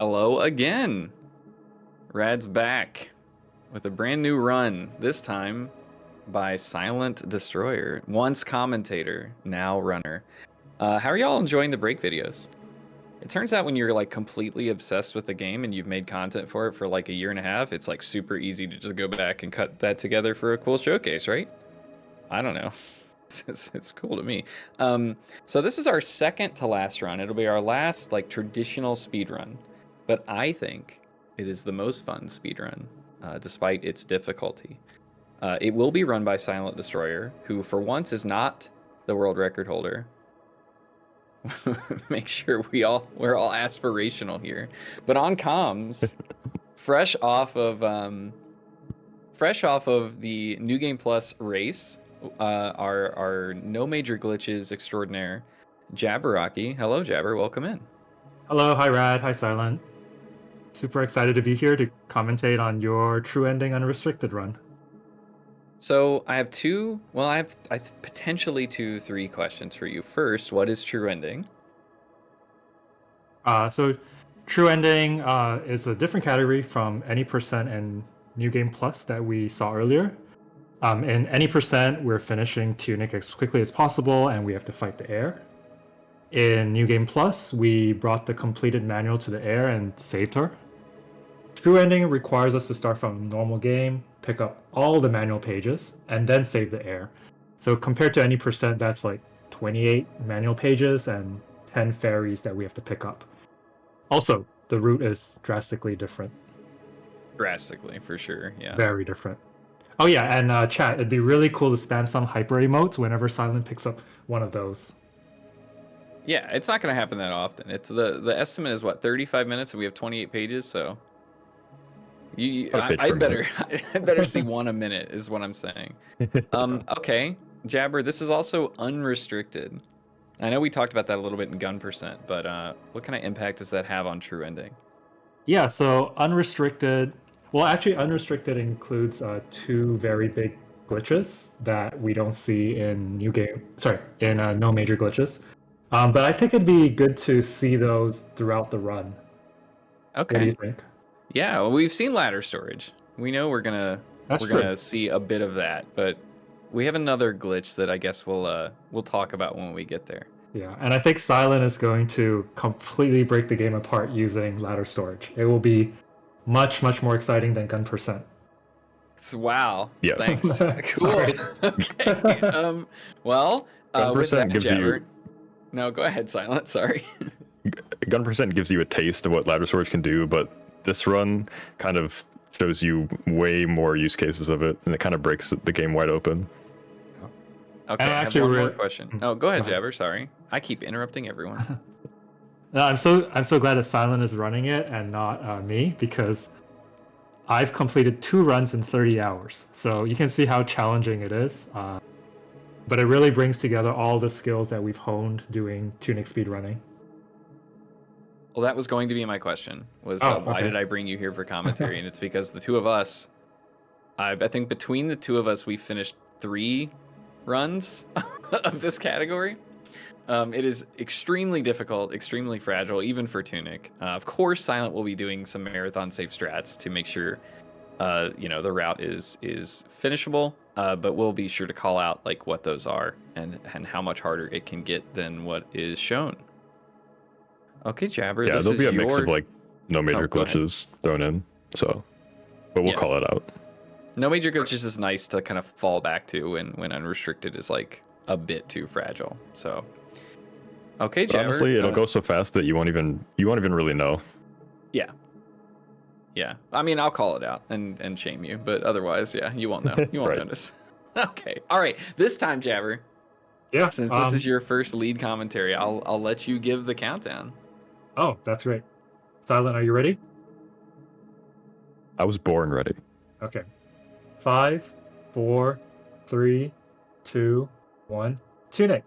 Hello again. Rad's back with a brand new run, this time by SilentDestroyer. Once commentator, now runner. How are y'all enjoying the break videos? It turns out when you're like completely obsessed with the game and you've made content for it for like a year and a half, it's like super easy to just go back and cut that together for a cool showcase, right? I don't know. It's cool to me. So this is our second to last run. It'll be our last like traditional speed run. But I think it is the most fun speedrun, despite its difficulty. It will be run by SilentDestroyer, who for once is not the world record holder. Make sure we're all aspirational here. But on comms, fresh off of the New Game Plus race, our no major glitches extraordinaire, Jabberwocky. Hello, Jabber. Welcome in. Hello, hi Rad, hi Silent. Super excited to be here to commentate on your True Ending Unrestricted run. So I have potentially 3 questions for you. First, what is True Ending? So True Ending is a different category from any percent and New Game Plus that we saw earlier. In any percent, we're finishing TUNIC as quickly as possible and we have to fight the air. In New Game Plus, we brought the completed manual to the air and saved her. True Ending requires us to start from a normal game, pick up all the manual pages, and then save the air. So compared to any percent, that's like 28 manual pages and 10 fairies that we have to pick up. Also, the route is drastically different. Drastically, for sure, yeah. Very different. Oh yeah, and chat, it'd be really cool to spam some hyper emotes whenever Silent picks up one of those. Yeah, it's not going to happen that often. It's the estimate is what, 35 minutes, and we have 28 pages, so I'd better see one a minute is what I'm saying. Okay, Jabber, this is also unrestricted. I know we talked about that a little bit in gun percent, but what kind of impact does that have on True Ending? Yeah, so unrestricted. Well, actually, unrestricted includes 2 very big glitches that we don't see in no major glitches. But I think it'd be good to see those throughout the run. Okay. What do you think? Yeah, well, we've seen ladder storage. We know we're gonna see a bit of that, but we have another glitch that I guess we'll talk about when we get there. Yeah, and I think Silent is going to completely break the game apart using ladder storage. It will be much more exciting than gun percent. Wow. Yeah. Thanks. Cool. Okay. Well, gun with that, gives Jabber. you. No, go ahead, Silent. Sorry. Gun percent gives you a taste of what ladder storage can do, but this run kind of shows you way more use cases of it, and it kind of breaks the game wide open. Okay, I have one more question. Oh, go ahead, Jabber. Sorry, I keep interrupting everyone. No, I'm so glad that Silent is running it and not me, because I've completed 2 runs in 30 hours. So you can see how challenging it is. But it really brings together all the skills that we've honed doing Tunic speedrunning. Well, that was going to be my question. Why did I bring you here for commentary? And it's because the 2 of us, I think between the 2 of us, we finished 3 runs of this category. It is extremely difficult, extremely fragile, even for Tunic. Of course, Silent will be doing some marathon safe strats to make sure, the route is finishable. But we'll be sure to call out like what those are and how much harder it can get than what is shown. Okay, Jabber. Yeah, there'll be a mix of like no major glitches thrown in. So, but we'll call it out. No major glitches is nice to kind of fall back to when unrestricted is like a bit too fragile. So. Okay, Jabber. Honestly, it'll go so fast that you won't even really know. Yeah. Yeah. I mean, I'll call it out and shame you, but otherwise, yeah, you won't know. You won't notice. Okay. All right. This time, Jabber. Yeah. Since this is your first lead commentary, I'll let you give the countdown. Oh, that's great. Silent, are you ready? I was born ready. Okay. 5, 4, 3, 2, 1. Tunic.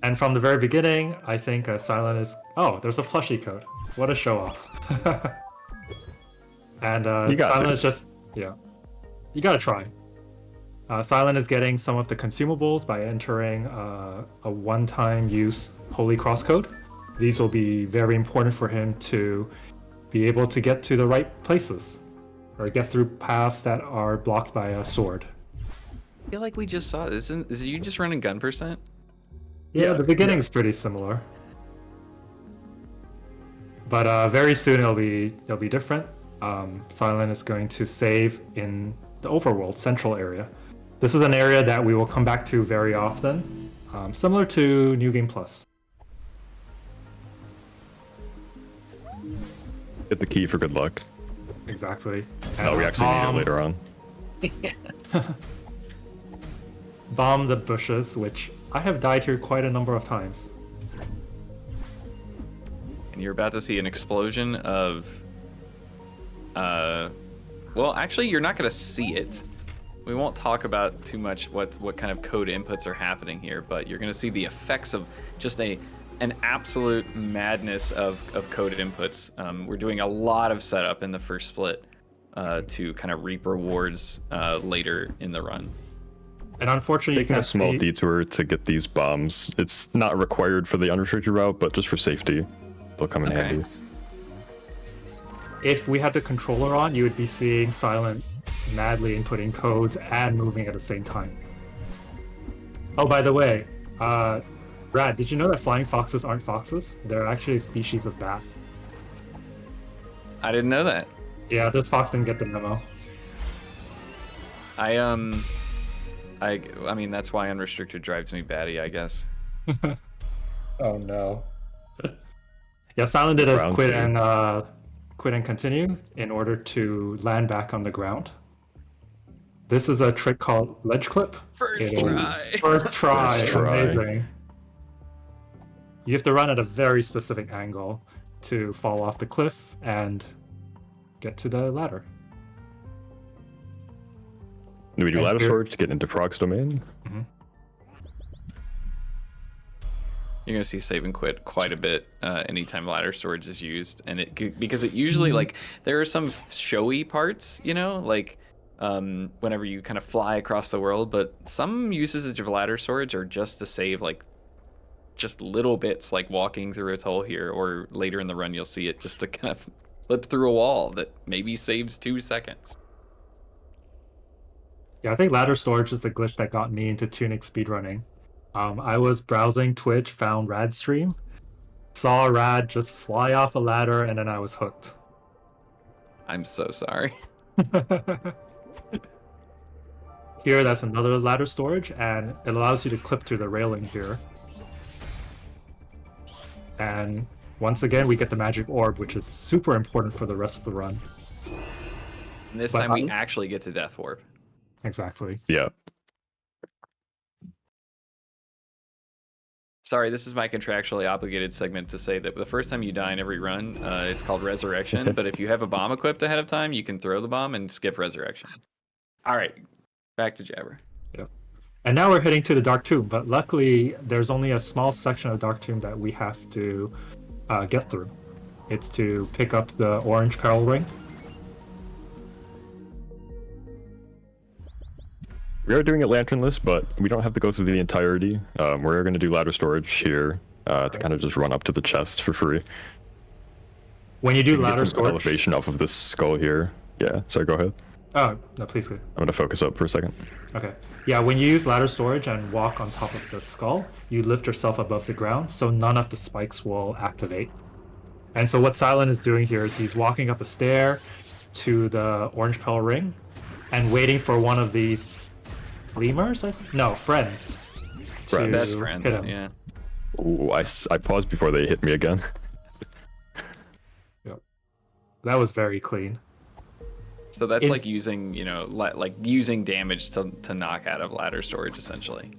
And from the very beginning, I think Silent is... Oh, there's a plushie code. What a show-off. And Silent is just... Yeah. You gotta try. Silent is getting some of the consumables by entering a one-time use Holy Cross code. These will be very important for him to be able to get to the right places, or get through paths that are blocked by a sword. I feel like we just saw this. Is you just running gun %? Yeah, the beginning is pretty similar. But very soon it'll be different. Silent is going to save in the overworld central area. This is an area that we will come back to very often, similar to New Game Plus. Get the key for good luck. Exactly. Oh, we actually need it later on. Bomb the bushes, which I have died here quite a number of times. And you're about to see an explosion of... well, actually, you're not going to see it. We won't talk about too much what kind of code inputs are happening here, but you're going to see the effects of just an absolute madness of code inputs. We're doing a lot of setup in the first split to kind of reap rewards later in the run. And unfortunately, you Taking a can't small see... detour to get these bombs. It's not required for the unrestricted route, but just for safety, they'll come in handy. If we had the controller on, you would be seeing Silent madly inputting codes and moving at the same time. Oh, by the way, Brad, did you know that flying foxes aren't foxes? They're actually a species of bat. I didn't know that. Yeah, this fox didn't get the memo. I mean, that's why Unrestricted drives me batty, I guess. Oh no. Yeah, Silent did a quit and continue in order to land back on the ground. This is a trick called ledge clip. First try. First try. First try. Amazing. You have to run at a very specific angle to fall off the cliff and get to the ladder. Do we do ladder storage to get into Frog's domain? Mm-hmm. You're gonna see save and quit quite a bit anytime ladder storage is used, and because it usually like there are some showy parts, you know, like whenever you kind of fly across the world, but some uses of ladder storage are just to save like just little bits, like walking through a toll here, or later in the run you'll see it just to kind of flip through a wall that maybe saves 2 seconds. Yeah, I think ladder storage is the glitch that got me into Tunic speedrunning. I was browsing Twitch, found Rad's stream, saw Rad just fly off a ladder, and then I was hooked. I'm so sorry. Here, that's another ladder storage, and it allows you to clip to the railing here. And once again, we get the magic orb, which is super important for the rest of the run. And this time we actually get to Death Warp. Exactly. Yeah. Sorry, this is my contractually obligated segment to say that the first time you die in every run, it's called Resurrection, but if you have a bomb equipped ahead of time, you can throw the bomb and skip Resurrection. All right, back to Jabber. Yep. And now we're heading to the Dark Tomb, but luckily there's only a small section of Dark Tomb that we have to get through. It's to pick up the orange peril ring. We are doing it lanternless, but we don't have to go through the entirety. We're going to do ladder storage here to kind of just run up to the chest for free. When you do ladder get some storage, elevation off of this skull here. Yeah, sorry, go ahead. Oh, no, please go. I'm going to focus up for a second. Okay. Yeah, when you use ladder storage and walk on top of the skull, you lift yourself above the ground, so none of the spikes will activate. And so what Silent is doing here is he's walking up a stair to the orange pearl ring and waiting for one of these lemurs? No, friends. Best friends, hit him. yeah. Ooh, I paused before they hit me again. Yep. That was very clean. So that's like using, you know, like using damage to knock out of ladder storage, essentially.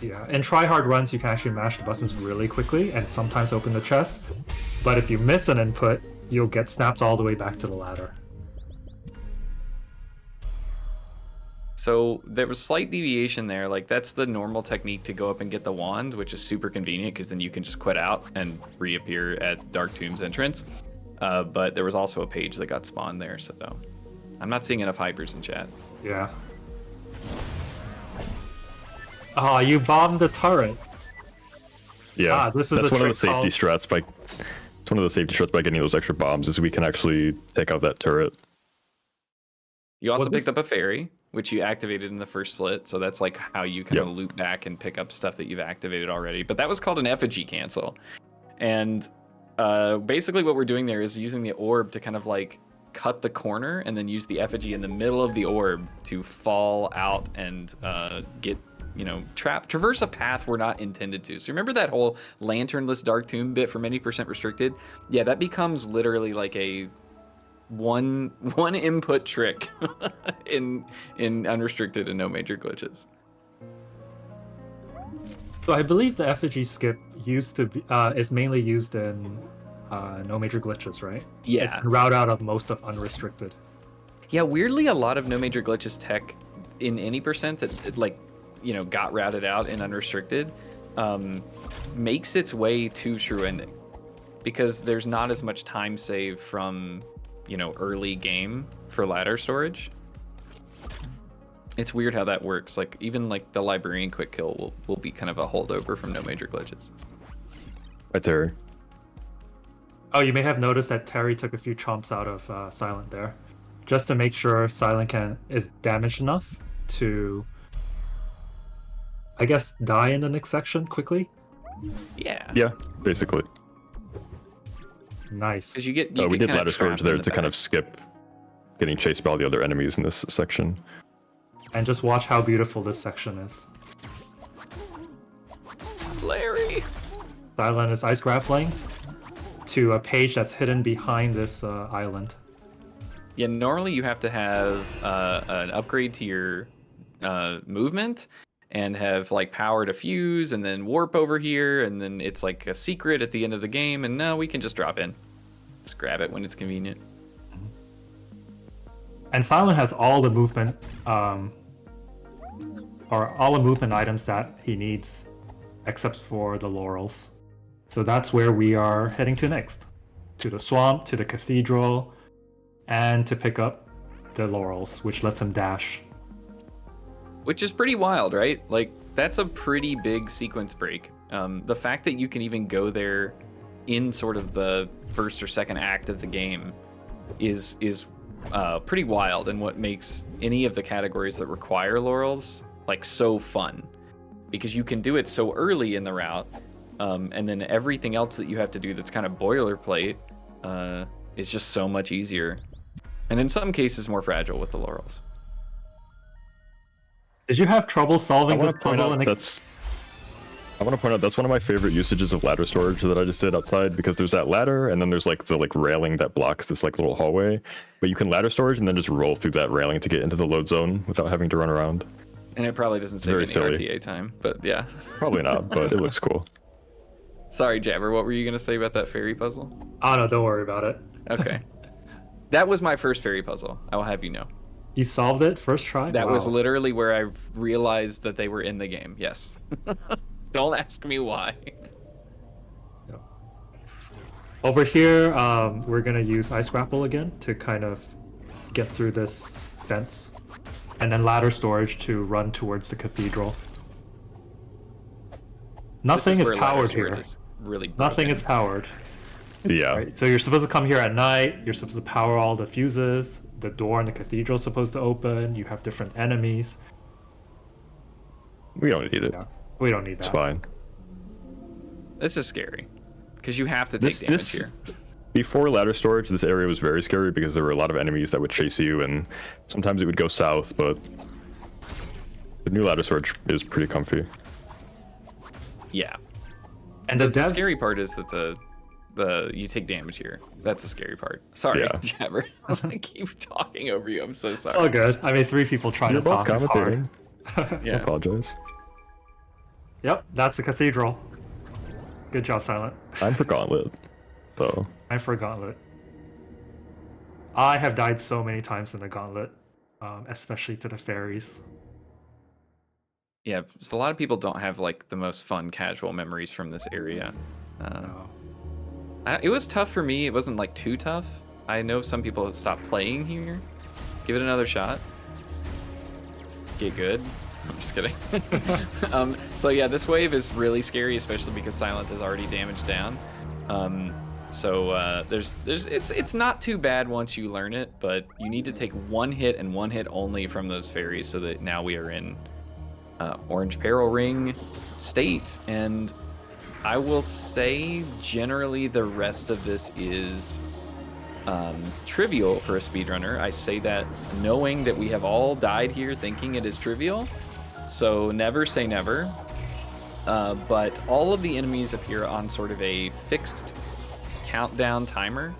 Yeah, in try-hard runs, you can actually mash the buttons really quickly and sometimes open the chest. But if you miss an input, you'll get snapped all the way back to the ladder. So there was slight deviation there. Like that's the normal technique to go up and get the wand, which is super convenient because then you can just quit out and reappear at Dark Tomb's entrance. But there was also a page that got spawned there, so I'm not seeing enough hypers in chat. Yeah. Oh, you bombed the turret. Yeah, this is that's a one of the trick safety called- strats by. It's one of the safety strats by getting those extra bombs is we can actually take out that turret. You also Well, this- picked up a fairy, which you activated in the first split, so that's like how you kind of Yep. loop back and pick up stuff that you've activated already. But that was called an effigy cancel, and basically what we're doing there is using the orb to kind of like cut the corner and then use the effigy in the middle of the orb to fall out and get, you know, traverse a path we're not intended to. So remember that whole lanternless dark tomb bit from any percent restricted? Yeah, that becomes literally like a one input trick in unrestricted and no major glitches. So I believe the effigy skip used to be is mainly used in no major glitches, right? Yeah. It's been route out of most of unrestricted. Yeah, weirdly, a lot of no major glitches tech in any percent that like, you know, got routed out in unrestricted makes its way to true ending because there's not as much time save from, you know, early game for ladder storage. It's weird how that works. Like even like the librarian quick kill will be kind of a holdover from no major glitches. Right there. Oh, you may have noticed that Terry took a few chomps out of Silent there, just to make sure Silent is damaged enough to, I guess, die in the next section quickly. Yeah. Yeah, basically. Nice. Because you get we did kinda ladder storage trapped there in the to kind back. of skip getting chased by all the other enemies in this section. And just watch how beautiful this section is. Larry. Silent is ice grappling to a page that's hidden behind this island. Yeah, normally you have to have an upgrade to your movement and have like power to fuse and then warp over here and then it's like a secret at the end of the game and no, we can just drop in. Just grab it when it's convenient. And Silent has all the movement, or all the movement items that he needs, except for the laurels. So that's where we are heading to next. To the swamp, to the cathedral, and to pick up the laurels, which lets him dash. Which is pretty wild, right? Like that's a pretty big sequence break. The fact that you can even go there in sort of the first or second act of the game is pretty wild, and what makes any of the categories that require laurels like so fun, because you can do it so early in the route, and then everything else that you have to do that's kind of boilerplate is just so much easier, and in some cases more fragile with the laurels. Did you have trouble I solving want this to point puzzle? out that's one of my favorite usages of ladder storage that I just did outside, because there's that ladder and then there's like the railing that blocks this like little hallway, but you can ladder storage and then just roll through that railing to get into the load zone without having to run around. And it probably doesn't save Very any silly. RTA time, but yeah. Probably not, but it looks cool. Sorry, Jabber, what were you gonna say about that fairy puzzle? Oh no, don't worry about it. Okay. That was my first fairy puzzle, I will have you know. You solved it first try? That was Wow. literally where I realized that they were in the game, yes. Don't ask me why. Over here, we're gonna use Ice Grapple again to kind of get through this fence, and then ladder storage to run towards the cathedral. Nothing This is where ladder powered storage here. is really Nothing broken. is powered. Yeah. Right? So you're supposed to come here at night. You're supposed to power all the fuses. The door in the cathedral is supposed to open. You have different enemies. We don't need it. Yeah, we don't need that. It's fine. This is scary, because you have to take damage here. Before ladder storage, this area was very scary because there were a lot of enemies that would chase you, and sometimes it would go south, but the new ladder storage is pretty comfy. Yeah. And The the devs, scary part is that the you take damage here. That's the scary part. Sorry, Yeah. Jabber. I keep talking over you. I'm so it's all sorry. good. I mean, 3 people trying You're to both talk. It's hard. commentating. I Yeah. apologize. Yep, that's the cathedral. Good job, Silent. I'm for Gauntlet, so I'm for Gauntlet. I have died so many times in the Gauntlet, especially to the fairies. Yeah, so a lot of people don't have like the most fun casual memories from this area. No. It was tough for me. It wasn't like too tough. I know some people stopped playing here. Give it another shot. Get good. I'm just kidding. So yeah, this wave is really scary, especially because Silent is already damaged down. It's not too bad once you learn it, but you need to take one hit and one hit only from those fairies, so that now we are in Orange Peril Ring state. And I will say generally the rest of this is trivial for a speedrunner. I say that knowing that we have all died here thinking it is trivial, so never say never. But all of the enemies appear on sort of a fixed countdown timer.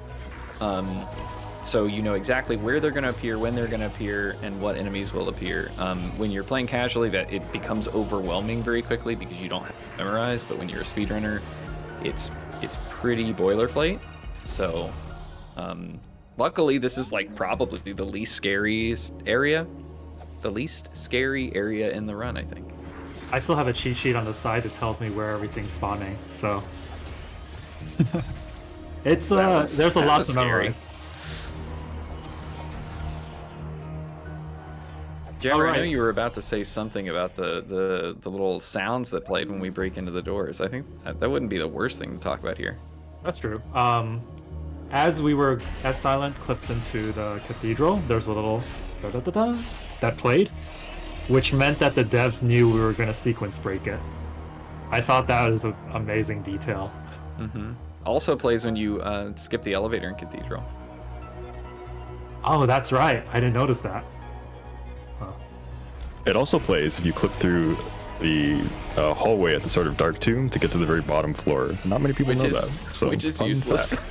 So you know exactly where they're going to appear, when they're going to appear, and what enemies will appear. When you're playing casually, that it becomes overwhelming very quickly because you don't have to memorize. But when you're a speedrunner, it's pretty boilerplate. So luckily, this is like probably the least scary area in the run, I think. I still have a cheat sheet on the side that tells me where everything's spawning, so it's there's a lot to memorize. Jeremy, Right. I know you were about to say something about the little sounds that played when we break into the doors. I think that wouldn't be the worst thing to talk about here. That's true. As Silent clips into the cathedral, there's a little da-da-da-da that played, which meant that the devs knew we were going to sequence break it. I thought that was an amazing detail. Mm-hmm. Also plays when you skip the elevator in Cathedral. Oh, that's right. I didn't notice that. Huh. It also plays if you clip through the hallway at the sort of dark tomb to get to the very bottom floor. Not many people know that. So which is fun useless. fact.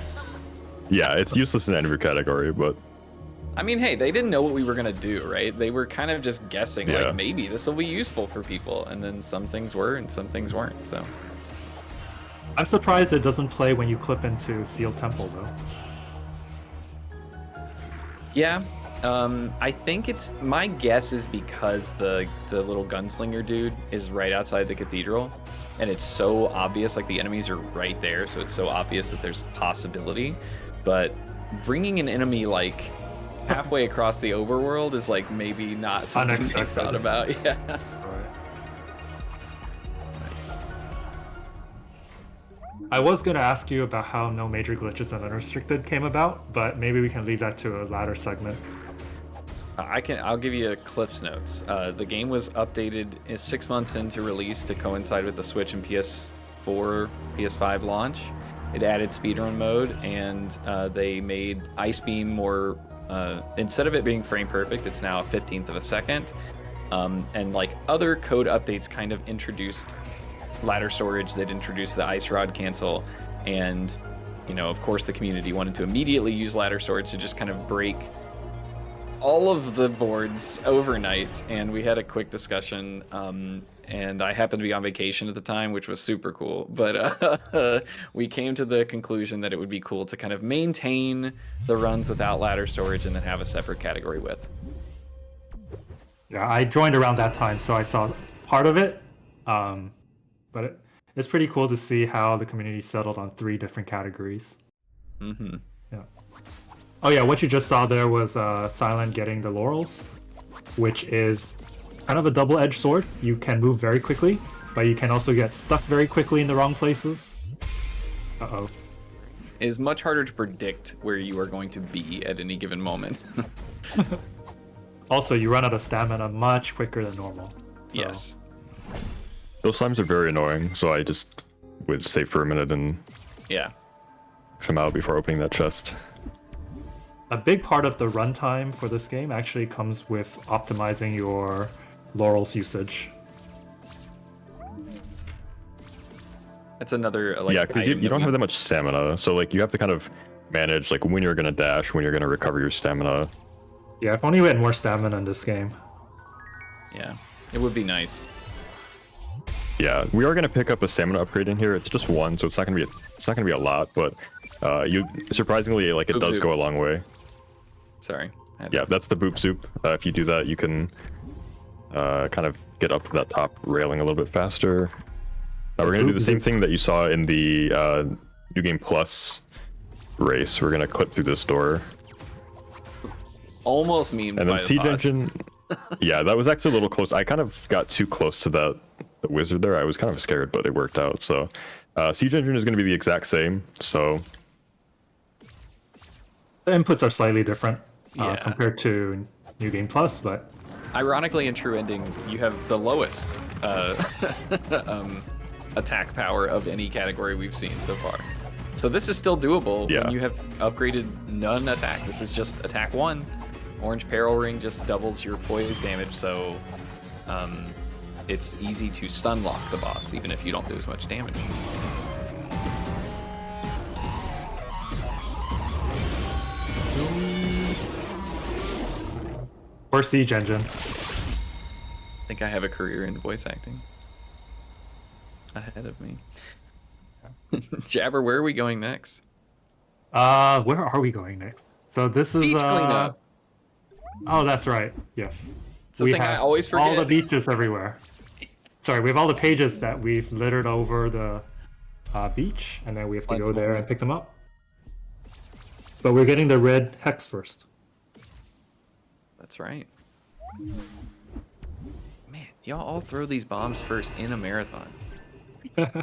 Yeah, it's useless in any category, but I mean, hey, they didn't know what we were gonna do, right? They were kind of just guessing, Yeah. like maybe this will be useful for people, and then some things were and some things weren't. So I'm surprised it doesn't play when you clip into Sealed Temple, though. yeah, I think it's my guess is because the little gunslinger dude is right outside the cathedral, and it's so obvious, like the enemies are right there, so it's so obvious that there's a possibility. But bringing an enemy like halfway across the overworld is like maybe not something they Unexpected. thought about. Yeah. Right. Nice. I was going to ask you about how no major glitches in Unrestricted came about, but maybe we can leave that to a later segment. I'll give you a Cliff's Notes. The game was updated 6 months into release to coincide with the Switch and PS4, PS5 launch. It added speedrun mode, and they made Ice Beam more. Instead of it being frame perfect, it's now a 15th of a second. And like other code updates, kind of introduced ladder storage that introduced the ice rod cancel, and of course the community wanted to immediately use ladder storage to just kind of break all of the boards overnight. And we had a quick discussion, and I happened to be on vacation at the time, which was super cool, but we came to the conclusion that it would be cool to kind of maintain the runs without ladder storage and then have a separate category with. Yeah, I joined around that time, so I saw part of it. But it's pretty cool to see how the community settled on 3 different categories. Mm-hmm. Yeah. Oh yeah, what you just saw there was Silent getting the laurels, which is kind of a double-edged sword. You can move very quickly, but you can also get stuck very quickly in the wrong places. Uh-oh. It is much harder to predict where you are going to be at any given moment. Also, you run out of stamina much quicker than normal. So. Yes. those slimes are very annoying. So I just would save for a minute and Yeah. come out before opening that chest. A big part of the runtime for this game actually comes with optimizing your laurels usage. That's another like Yeah, because you item don't we- have that much stamina. So like you have to kind of manage like when you're gonna dash, when you're gonna recover your stamina. Yeah, if only we had more stamina in this game. Yeah, it would be nice. Yeah, we are gonna pick up a stamina upgrade in here. It's just one, so it's not gonna be a lot, but you surprisingly like it Boop does soup. go a long way. Sorry. I had Yeah, to- that's the boop soup. If you do that, you can kind of get up to that top railing a little bit faster. We're gonna do the same thing that you saw in the New Game Plus race. We're gonna clip through this door, Almost memed and by then the Siege bots. Engine. Yeah, that was actually a little close. I kind of got too close to the wizard there. I was kind of scared, but it worked out. So Siege Engine is going to be the exact same. So The inputs are slightly different Yeah. compared to New Game Plus, but Ironically, in True Ending, you have the lowest attack power of any category we've seen so far. So this is still doable Yeah. when you have upgraded none attack. This is just attack 1. Orange Peril Ring just doubles your poise damage, so it's easy to stun lock the boss, even if you don't do as much damage. or Siege Engine. I think I have a career in voice acting ahead of me. Jabber, where are we going next? Where are we going next? So this is Beach cleanup. Oh, that's right. Yes. It's the thing I always forget. all the beaches everywhere. Sorry, we have all the pages that we've littered over the beach, and then we have to go there and pick them up. But we're getting the red hex first. That's right. Man, y'all all throw these bombs first in a marathon.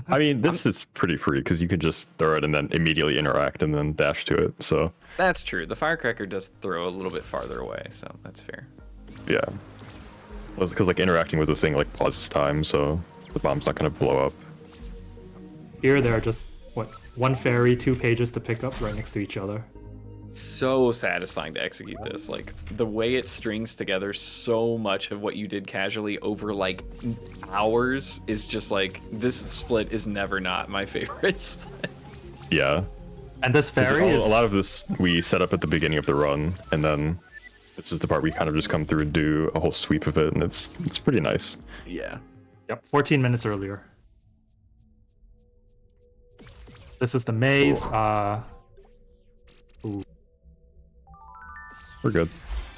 I mean, this is pretty free because you can just throw it and then immediately interact and then dash to it. So That's true. The firecracker does throw a little bit farther away, so that's fair. yeah, because like interacting with the thing like pauses time, so the bomb's not gonna blow up. Here, there are just what, one fairy, 2 pages to pick up right next to each other. So satisfying to execute this. Like, the way it strings together so much of what you did casually over, like, hours is just like, this split is never not my favorite split. Yeah. And this 'Cause fairy is... a lot of this we set up at the beginning of the run, and then this is the part we kind of just come through and do a whole sweep of it, and it's pretty nice. Yeah. Yep, 14 minutes earlier. This is the maze. Ooh. We're good.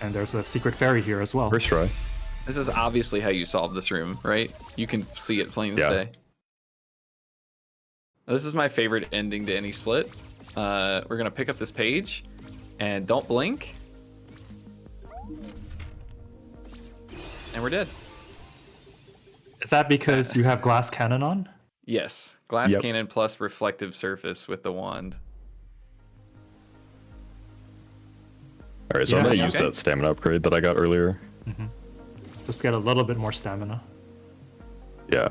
And there's a secret fairy here as well. First try. This is obviously how you solve this room, right? You can see it plain as Yeah. day. This is my favorite ending to any split. We're gonna pick up this page, and don't blink. And we're dead. Is that because you have glass cannon on? Yes, glass Yep. cannon plus reflective surface with the wand. All right, so Yeah, I'm gonna yeah. use Okay. that stamina upgrade that I got earlier. Just get a little bit more stamina. Yeah.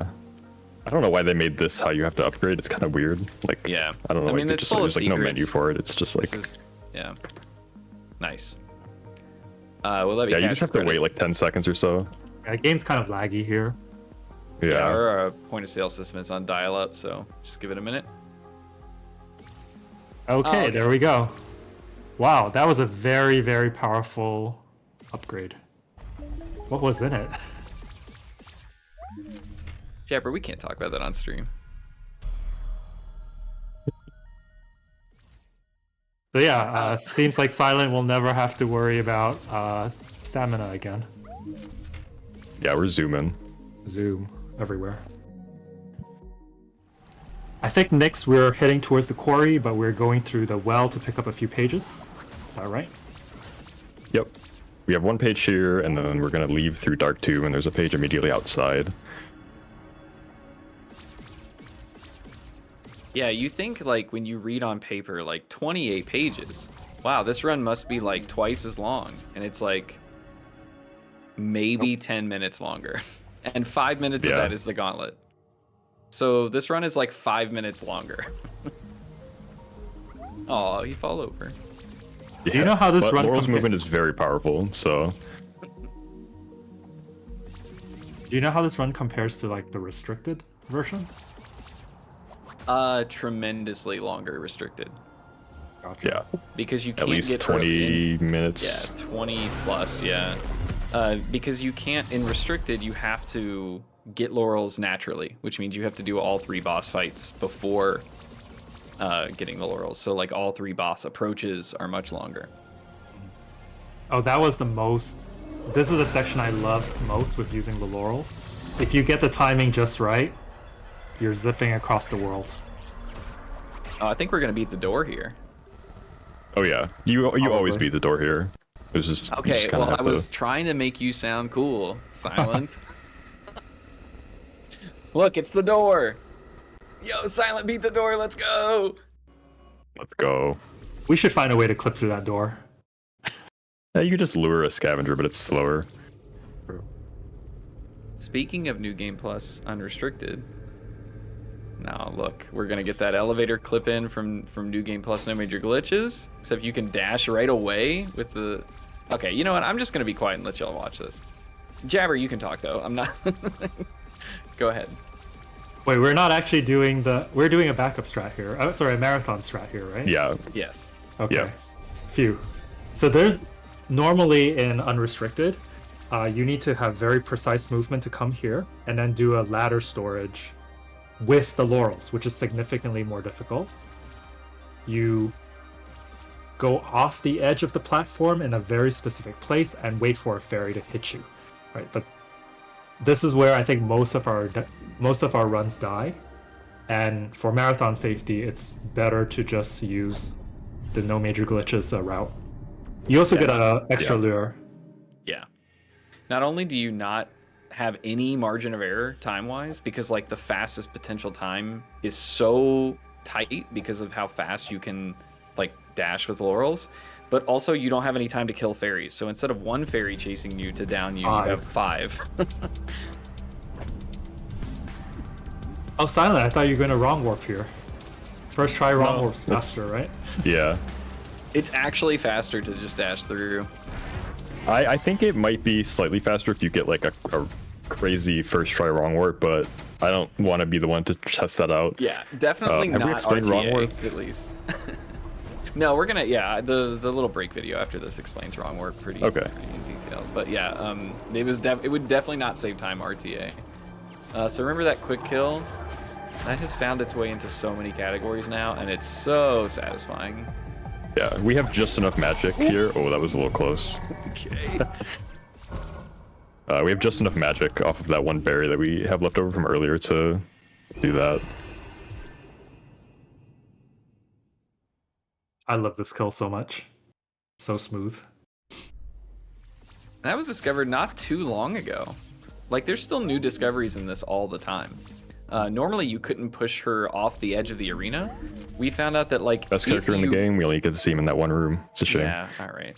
I don't know why they made this how you have to upgrade. It's kind of weird. Like, Yeah. I don't know. I mean, like, it's full of there's like no menu secrets. for it. It's just like, This is, yeah. Nice. We'll let me yeah, you cash just your have to credit. wait like 10 seconds or so. Yeah, the game's kind of laggy here. Yeah. Our point of sale system is on dial up, so just give it a minute. Okay, okay. there we go. Wow, that was a very, very powerful upgrade. What was in it? Jabber, we can't talk about that on stream. So yeah, seems like Silent will never have to worry about stamina again. Yeah, we're zooming. Zoom everywhere. I think next we're heading towards the quarry, but we're going through the well to pick up a few pages. Is that right? Yep. We have one page here, and then we're gonna leave through Dark Tomb, and there's a page immediately outside. Yeah, you think like when you read on paper, like 28 pages. Wow, this run must be like twice as long. And it's like maybe 10 minutes longer. And 5 minutes of Yeah. that is the gauntlet. So this run is like 5 minutes longer. Oh, he fall over. Yeah. you know how this but run Laurel's compa- movement is very powerful, so Do you know how this run compares to like the restricted version? Tremendously longer restricted. Gotcha. yeah, Because you at can't least get her in- 20 minutes. Yeah, 20 plus, yeah. Because you can't, in Restricted, you have to get laurels naturally, which means you have to do all 3 boss fights before getting the laurels. So, like, all 3 boss approaches are much longer. Oh, that was the most... This is the section I loved most with using the laurels. If you get the timing just right, you're zipping across the world. I think we're going to beat the door here. Oh yeah, you always Probably. beat the door here. There's just you Okay, just kinda well, I have was to. trying to make you sound cool, Silent. Look, it's the door. Yo, Silent, beat the door. Let's go. Let's go. We should find a way to clip through that door. Yeah, you could just lure a scavenger, but it's slower. Speaking of New Game Plus Unrestricted, now look, we're gonna get that elevator clip in from New Game Plus No Major Glitches. Except you can dash right away with the. Okay, you know what? I'm just gonna be quiet and let y'all watch this. Jabber, you can talk though. I'm not. Go ahead. Wait, we're not actually doing the. We're doing a backup strat here. Oh, sorry, a marathon strat here, right? Yeah. Yes. Okay. Yeah. Phew. So there's normally in Unrestricted, you need to have very precise movement to come here and then do a ladder storage with the laurels, which is significantly more difficult. You go off the edge of the platform in a very specific place and wait for a fairy to hit you, right? But this is where I think most of our runs die, and for marathon safety, it's better to just use the no major glitches route. You also get a extra lure. Yeah. Not only do you not have any margin of error time-wise, because like the fastest potential time is so tight because of how fast you can like dash with laurels, but also you don't have any time to kill fairies. So instead of one fairy chasing you to down you, you have 5. Oh, Silent, I thought you were going to wrong warp here. First try wrong warp's faster, right? Yeah. It's actually faster to just dash through. I think it might be slightly faster if you get like a crazy first try wrong warp, but I don't want to be the one to test that out. Yeah, definitely have not we explained RTA, wrong warp? at least. No, we're gonna, the little break video after this explains wrong warp pretty in detail. But yeah, it would definitely not save time RTA. So remember that quick kill? That has found its way into so many categories now, and it's so satisfying. Yeah, we have just enough magic here. Oh, that was a little close. Okay. We have just enough magic off of that one berry that we have left over from earlier to do that. I love this kill so much. So smooth. That was discovered not too long ago. Like, there's still new discoveries in this all the time. Normally, you couldn't push her off the edge of the arena. We found out that, like, Best character in the game, we only get to see him in that one room. It's a shame. Yeah, all right.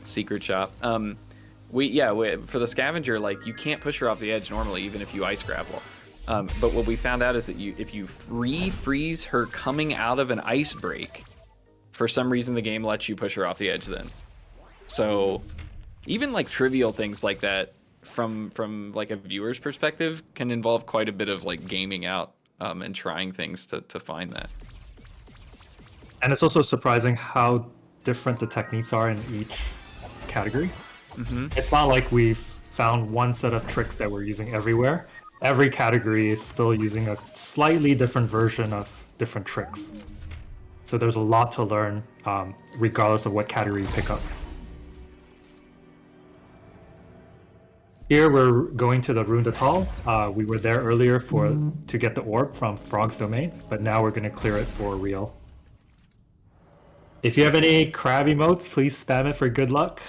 Secret shop. For the scavenger, like, you can't push her off the edge normally, even if you ice grapple. But what we found out is that if you refreeze her coming out of an ice break, for some reason the game lets you push her off the edge then. So even like trivial things like that from like a viewer's perspective can involve quite a bit of like gaming out and trying things to find that. And it's also surprising how different the techniques are in each category. Mm-hmm. It's not like we've found one set of tricks that we're using everywhere. Every category is still using a slightly different version of different tricks. So there's a lot to learn, regardless of what category you pick up. Here we're going to the Rune de Tal. We were there earlier to get the orb from Frog's Domain, but now we're going to clear it for real. If you have any crab emotes, please spam it for good luck.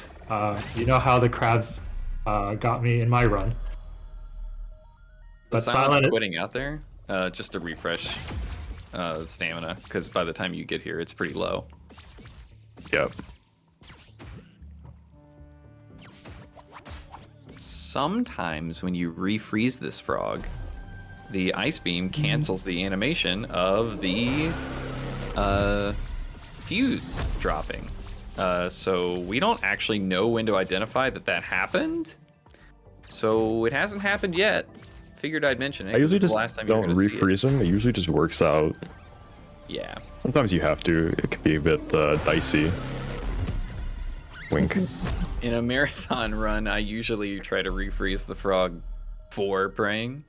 You know how the crabs got me in my run. But Silent's quitting out there just to refresh stamina, because by the time you get here, it's pretty low. Yep. Sometimes when you refreeze this frog, the ice beam cancels the animation of the fuse dropping. So we don't actually know when to identify that happened. So it hasn't happened yet. Figured I'd mention it. I usually the just last time don't refreeze them. It usually just works out. Yeah. Sometimes you have to. It can be a bit dicey. Wink. In a marathon run, I usually try to refreeze the frog for praying.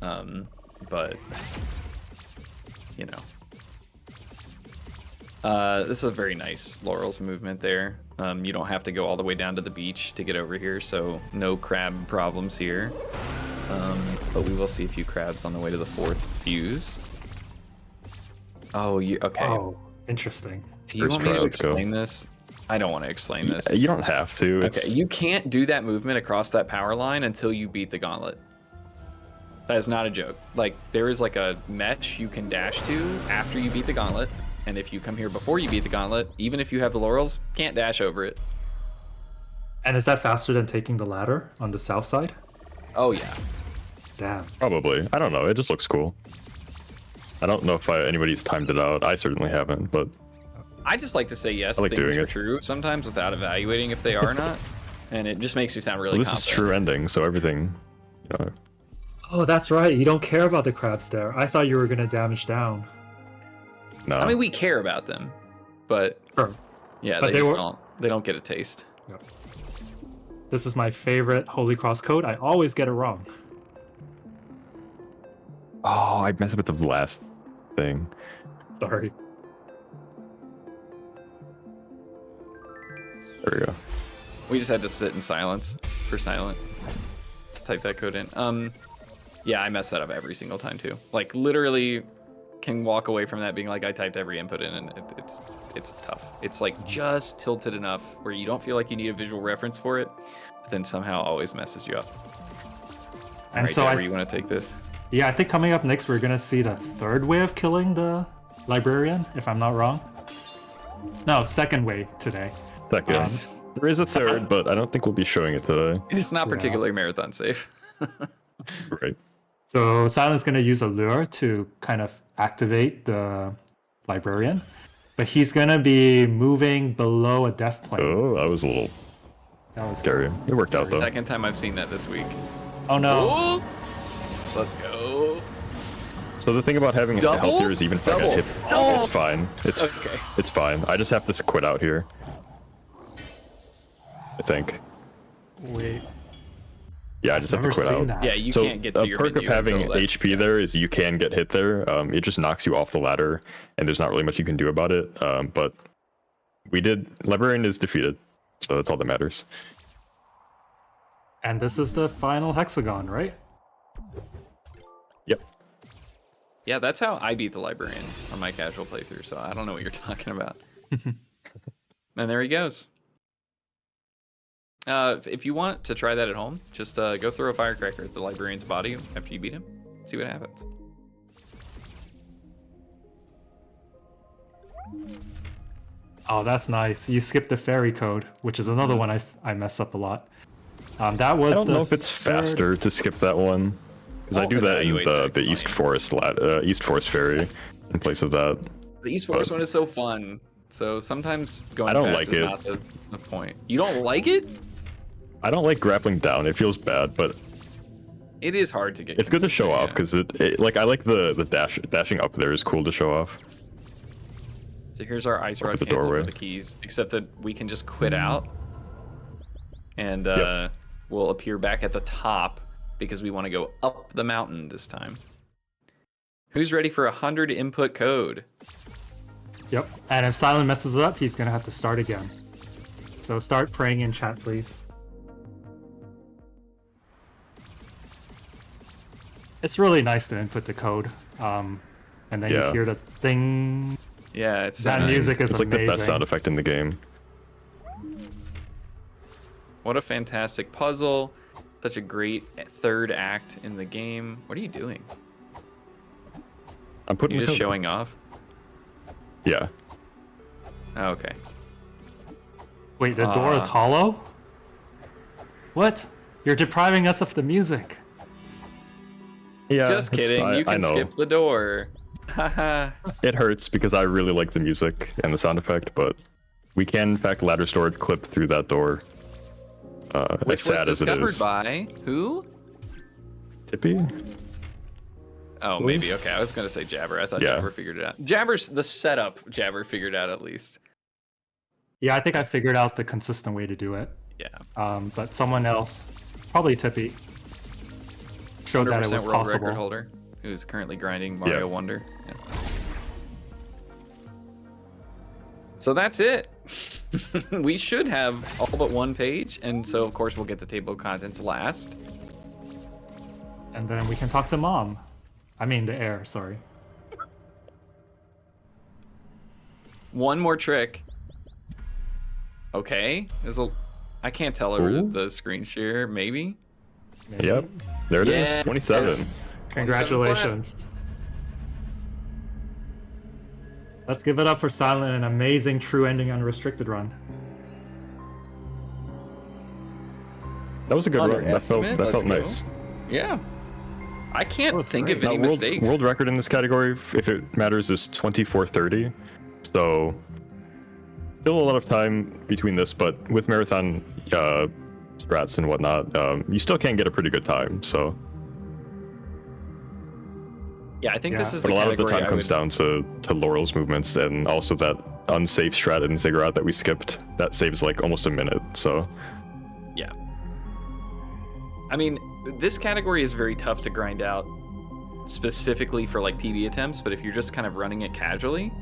But, you know. This is a very nice Laurel's movement there. You don't have to go all the way down to the beach to get over here, so no crab problems here. But we will see a few crabs on the way to the 4th fuse. Oh, okay. Oh, interesting. Do you want me to explain this? I don't want to explain this. You don't have to. Okay, you can't do that movement across that power line until you beat the gauntlet. That is not a joke. Like, there is like a mesh you can dash to after you beat the gauntlet, and if you come here before you beat the gauntlet, even if you have the laurels, can't dash over it. And is that faster than taking the ladder on the south side? Oh yeah. Damn. Probably. I don't know. It just looks cool. I don't know if anybody's timed it out. I certainly haven't, but I just like to say yes, I like things doing are it. true sometimes without evaluating if they are or not, and it just makes you sound really this is confident. true ending, so everything. You know, Oh, that's right. You don't care about the crabs there. I thought you were gonna damage down. no. I mean, we care about them, but Sure. yeah, But they they just were- don't. They don't get a taste. Yep. This is my favorite Holy Cross code. I always get it wrong. Oh, I messed up with the last thing. Sorry. There we go. We just had to sit in silence for silent to type that code in. Yeah, I mess that up every single time too. Like literally, can walk away from that being like I typed every input in, and it's tough. It's like just tilted enough where you don't feel like you need a visual reference for it, but then somehow always messes you up. And Alright, so Jabber, you want to take this? yeah, I think coming up next we're gonna see the third way of killing the librarian, if I'm not wrong. No, second way today. Second. There is a third, but I don't think we'll be showing it today. It's not Yeah. particularly marathon safe. Right. So Silent's gonna use a lure to kind of activate the librarian, but he's gonna be moving below a death plane. Oh, that was a little That was scary. It worked out though. Second time I've seen that this week. Oh no! Oh, let's go. So the thing about having a Double? health here is even if I Double. get hit, Double. it's fine. Okay. It's fine. I just have to quit out here. I think. Wait, Yeah, I just have to never quit seen out. that. Yeah, you So can't get to a your perk of menu having until that- HP there is you can get hit there. It just knocks you off the ladder, and there's not really much you can do about it. But we did. Librarian is defeated, so that's all that matters. And this is the final hexagon, right? Yep. Yeah, that's how I beat the librarian on my casual playthrough, so I don't know what you're talking about. And there he goes. If you want to try that at home, just go throw a firecracker at the librarian's body after you beat him. See what happens. Oh, that's nice. You skipped the fairy code, which is another one I mess up a lot. That was I don't the know if it's third- faster to skip that one because I I'll do that in evaluate that the next East time. Forest East Forest Ferry in place of that. The East Forest one is so fun. So sometimes going I don't fast like is it. not the point. You don't like it? I don't like grappling down. It feels bad, but It is hard to get. it's good to show off consistent, because it like I like the dashing up there is cool to show off. yeah. So here's our ice rod the cancel doorway. for the keys, except that we can just quit out, and Yep. we'll appear back at the top because we want to go up the mountain this time. Who's ready for 100 input code? Yep. And if Silent messes it up, he's gonna have to start again. So start praying in chat, please. It's really nice to input the code, and then Yeah. you hear the thing. Yeah, it's That nice. music is It's like amazing. the best sound effect in the game. What a fantastic puzzle! Such a great third act in the game. What are you doing? I'm putting You the just code- showing off? Yeah. Oh, okay. Wait, the door is hollow? What? You're depriving us of the music. Yeah. Just it's kidding. fine. You I can know. skip the door. Haha. It hurts because I really like the music and the sound effect, but we can in fact ladder storage clip through that door. Which as sad was as it discovered is. by who? Tippy? Oh, maybe. Okay, I was gonna say Jabber. I thought Yeah. Jabber figured it out. Jabber's the setup. Jabber figured out at least. Yeah, I think I figured out the consistent way to do it. Yeah. But someone else, probably Tippy, showed that it 100% was world record possible. holder who's currently grinding Mario Yeah. Wonder. Yeah. So that's it. We should have all but one page, and so of course we'll get the table of contents last. And then we can talk to Mom. I mean, the heir, sorry. One more trick. Okay. I can't tell over Ooh. the screen share. Maybe. Maybe. Yep. There it is. Yes. 27. 27 Congratulations. Let's give it up for Silent, an amazing true ending unrestricted run. That was a good run. That felt Underestimate. Let's felt go. nice. Yeah. I can't was think great. of any mistakes. World record in this category, if it matters, is 24:30. So still a lot of time between this, but with marathon strats and whatnot, you still can get a pretty good time. So, Yeah, I think this is but the a lot of the category time comes down to Laurel's movements and also that unsafe strat in Ziggurat that we skipped. That saves like almost a minute. So Yeah. I mean, this category is very tough to grind out specifically for like PB attempts, but if you're just kind of running it casually,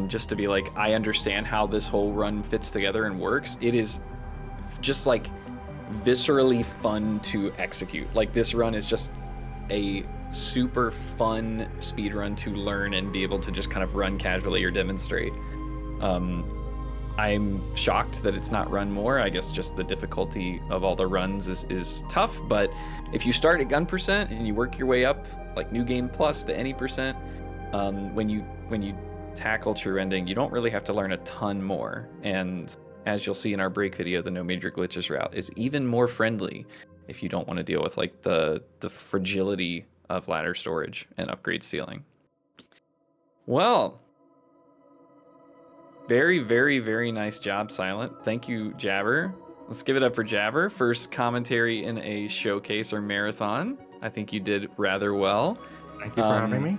just to be like, I understand how this whole run fits together and works, it is just like viscerally fun to execute. Like this run is just a super fun speed run to learn and be able to just kind of run casually or demonstrate. I'm shocked that it's not run more. I guess just the difficulty of all the runs is tough, but if you start at gun percent and you work your way up like new game plus to any percent, when you tackle true ending, you don't really have to learn a ton more. And as you'll see in our break video, the no major glitches route is even more friendly if you don't want to deal with like the fragility of ladder storage and upgrade ceiling. Well, very, very, very nice job, Silent. Thank you, Jabber. Let's give it up for Jabber. First commentary in a showcase or marathon. I think you did rather well. Thank you for having me.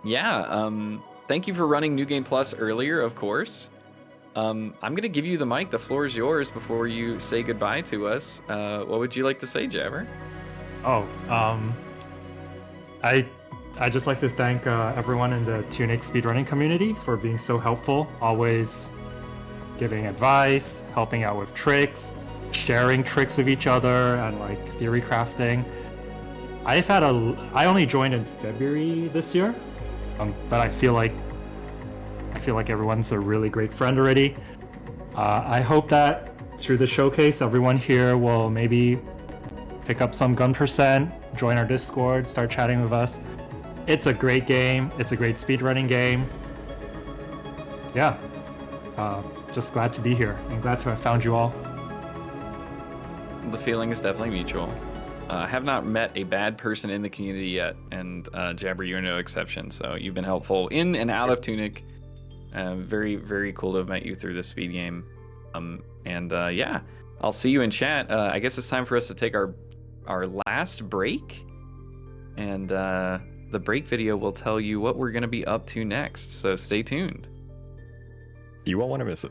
Yeah, thank you for running New Game Plus earlier, of course. I'm going to give you the mic. The floor is yours before you say goodbye to us. What would you like to say, Jabber? Oh, I just like to thank everyone in the TUNIC speedrunning community for being so helpful, always giving advice, helping out with tricks, sharing tricks with each other, and like theory crafting. I only joined in February this year, but I feel like everyone's a really great friend already. I hope that through the showcase, everyone here will maybe pick up some gun percent, join our Discord, start chatting with us. It's a great game. It's a great speedrunning game. Yeah, just glad to be here and glad to have found you all. The feeling is definitely mutual. I have not met a bad person in the community yet, and Jabber, you're no exception. So you've been helpful in and out of Tunic. Very, very cool to have met you through this speed game. Yeah, I'll see you in chat. I guess it's time for us to take our last break, and the break video will tell you what we're going to be up to next. So stay tuned. you won't want to miss it.